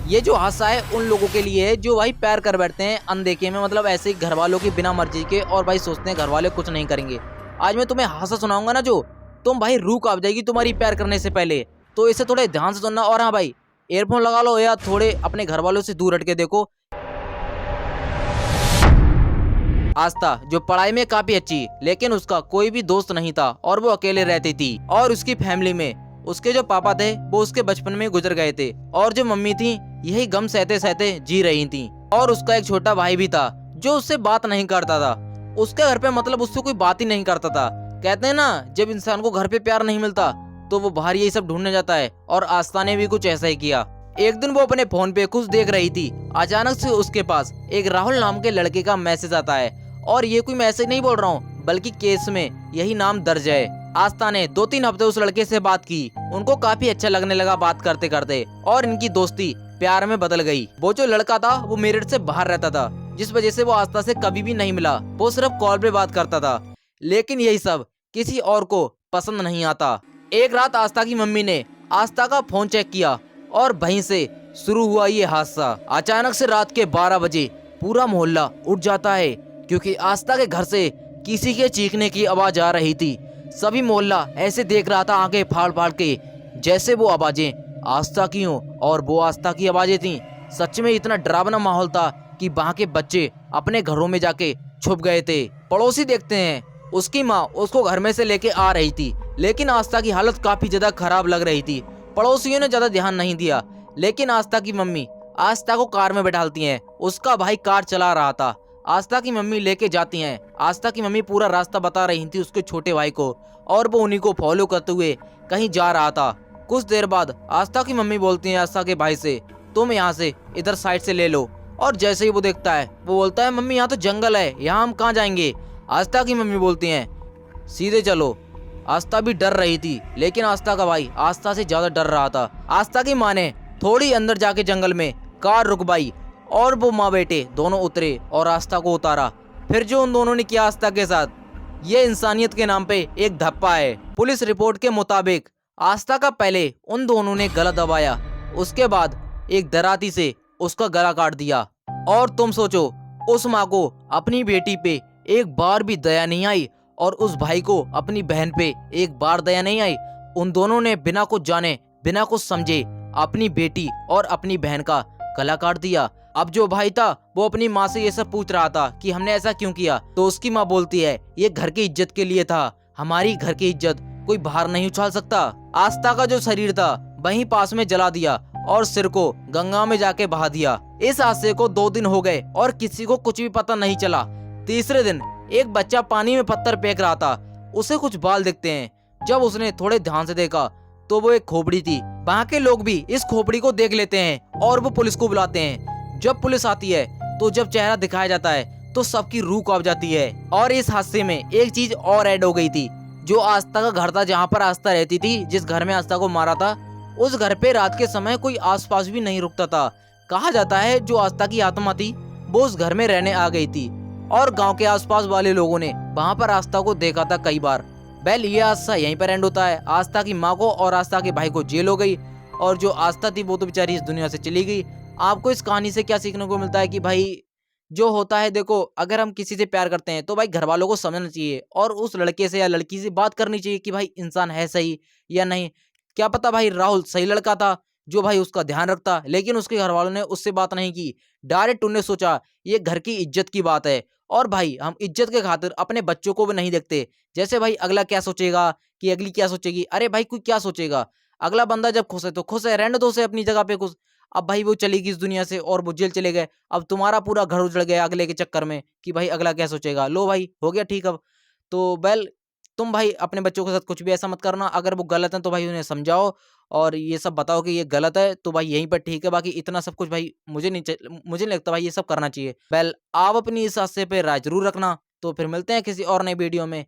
ये जो हादसा है उन लोगों के लिए है जो भाई प्यार कर बैठते हैं अनदेखे में, मतलब ऐसे ही घर वालों की बिना मर्जी के, और भाई सोचते हैं घर वाले कुछ नहीं करेंगे। आज मैं तुम्हें हादसा सुनाऊंगा ना, जो तुम भाई रूह कांप जाएगी तुम्हारी प्यार करने से पहले। तो इसे थोड़े ध्यान से सुनना। और हाँ भाई, एयरफोन लगा लो या थोड़े अपने घर वालों से दूर हट के देखो। आस्था जो पढ़ाई में काफी अच्छी, लेकिन उसका कोई भी दोस्त नहीं था और वो अकेले रहती थी। और उसकी फैमिली में उसके जो पापा थे वो उसके बचपन में गुजर गए थे, और जो मम्मी थी यही गम सहते सहते जी रही थी। और उसका एक छोटा भाई भी था जो उससे बात नहीं करता था। उसके घर पे मतलब उससे कोई बात ही नहीं करता था। कहते हैं ना, जब इंसान को घर पे प्यार नहीं मिलता तो वो बाहर यही सब ढूंढने जाता है, और आस्था ने भी कुछ ऐसा ही किया। एक दिन वो अपने फोन पे कुछ देख रही थी, अचानक से उसके पास एक राहुल नाम के लड़के का मैसेज आता है। और ये कोई मैसेज नहीं बोल रहा हूँ, बल्कि केस में यही नाम दर्ज है। आस्था ने 2-3 हफ्ते उस लड़के से बात की। उनको काफी अच्छा लगने लगा बात करते करते, और इनकी दोस्ती प्यार में बदल गई। वो जो लड़का था वो मेरठ से बाहर रहता था, जिस वजह से वो आस्था से कभी भी नहीं मिला। वो सिर्फ कॉल पे बात करता था। लेकिन यही सब किसी और को पसंद नहीं आता। एक रात आस्था की मम्मी ने आस्था का फोन चेक किया, और वहीं से शुरू हुआ ये हादसा। अचानक से रात के 12 बजे पूरा मोहल्ला उठ जाता है, क्योंकि आस्था के घर से किसी के चीखने की आवाज आ रही थी। सभी मोहल्ला ऐसे देख रहा था आंखें फाड़ फाड़ के, जैसे वो आवाजें आस्था की हों और वो आस्था की आवाजें थीं। सच में इतना डरावना माहौल था कि वहां के बच्चे अपने घरों में जाके छुप गए थे। पड़ोसी देखते हैं, उसकी माँ उसको घर में से लेके आ रही थी, लेकिन आस्था की हालत काफी ज्यादा खराब लग रही थी। पड़ोसियों ने ज्यादा ध्यान नहीं दिया, लेकिन आस्था की मम्मी आस्था को कार में बैठालती हैं। उसका भाई कार चला रहा था। आस्था की मम्मी लेके जाती हैं। आस्था की मम्मी पूरा रास्ता बता रही थी उसके छोटे भाई को, और वो उन्हीं को फॉलो करते हुए कहीं जा रहा था। कुछ देर बाद आस्था की मम्मी बोलती है आस्था के भाई से, तुम यहाँ से इधर साइड से ले लो। और जैसे ही वो देखता है वो बोलता है, मम्मी यहाँ तो जंगल है, यहाँ हम कहाँ जाएंगे। आस्था की मम्मी बोलती हैं, सीधे चलो। आस्था भी डर रही थी, लेकिन आस्था का भाई आस्था से ज्यादा डर रहा था। आस्था की माँ ने थोड़ी अंदर जाके जंगल में कार रुकवाई, और वो माँ बेटे दोनों उतरे और आस्था को उतारा। फिर जो उन दोनों ने किया आस्था के साथ, ये इंसानियत के नाम पे एक धप्पा है। पुलिस रिपोर्ट के मुताबिक आस्था का पहले उन दोनों ने गला दबाया, उसके बाद एक दराती से उसका गला काट दिया। और तुम सोचो, उस माँ को अपनी बेटी पे एक बार भी दया नहीं आई, और उस भाई को अपनी बहन पे एक बार दया नहीं आई। उन दोनों ने बिना कुछ जाने बिना कुछ समझे अपनी बेटी और अपनी बहन का गला काट दिया। अब जो भाई था वो अपनी माँ से ये सब पूछ रहा था कि हमने ऐसा क्यों किया, तो उसकी माँ बोलती है, ये घर की इज्जत के लिए था, हमारी घर की इज्जत कोई बाहर नहीं उछाल सकता। आस्था का जो शरीर था वहीं पास में जला दिया, और सिर को गंगा में जाके बहा दिया। इस हादसे को 2 दिन हो गए और किसी को कुछ भी पता नहीं चला। तीसरे दिन एक बच्चा पानी में पत्थर फेंक रहा था, उसे कुछ बाल दिखते हैं। जब उसने थोड़े ध्यान से देखा तो वो एक खोपड़ी थी। वहाँ के लोग भी इस खोपड़ी को देख लेते हैं और वो पुलिस को बुलाते हैं। जब पुलिस आती है तो जब चेहरा दिखाया जाता है तो सबकी रूह कांप जाती है। और इस हादसे में एक चीज और ऐड हो गई थी, जो आस्था का घर था जहाँ पर आस्था रहती थी, जिस घर में आस्था को मारा था, उस घर पे रात के समय कोई आसपास भी नहीं रुकता था। कहा जाता है जो आस्था की आत्मा थी वो उस घर में रहने आ गई थी, और गांव के आसपास वाले लोगों ने वहां पर आस्था को देखा था कई बार। वेल, ये हादसा यहीं पर एंड होता है। आस्था की माँ को और आस्था के भाई को जेल हो गई, और जो आस्था थी वो तो बेचारी इस दुनिया से चली गई। आपको इस कहानी से क्या सीखने को मिलता है कि भाई जो होता है, देखो, अगर हम किसी से प्यार करते हैं तो भाई घर वालों को समझना चाहिए, और उस लड़के से या लड़की से बात करनी चाहिए कि भाई इंसान है सही या नहीं। क्या पता भाई राहुल सही लड़का था जो भाई उसका ध्यान रखता, लेकिन उसके घर वालों ने उससे बात नहीं की। डायरेक्ट उन्होंने सोचा ये घर की इज्जत की बात है, और भाई हम इज्जत के खातिर अपने बच्चों को भी नहीं देखते। जैसे भाई अगला क्या सोचेगा कि अगली क्या सोचेगी, अरे भाई कोई क्या सोचेगा। अगला बंदा जब खुश है तो खुश है, रहने दो उसे अपनी जगह पे खुश। अब भाई वो चली गई इस दुनिया से और वो जेल चले गए, अब तुम्हारा पूरा घर उजड़ गया अगले के चक्कर में कि भाई अगला क्या सोचेगा। लो भाई हो गया ठीक। अब तो वेल, तुम भाई अपने बच्चों के साथ कुछ भी ऐसा मत करना। अगर वो गलत है तो भाई उन्हें समझाओ और ये सब बताओ कि ये गलत है, तो भाई यहीं पर ठीक है। बाकी इतना सब कुछ भाई मुझे नहीं लगता भाई ये सब करना चाहिए। वेल, आप अपनी इस हादसे पे राय जरूर रखना। तो फिर मिलते हैं किसी और नई वीडियो में।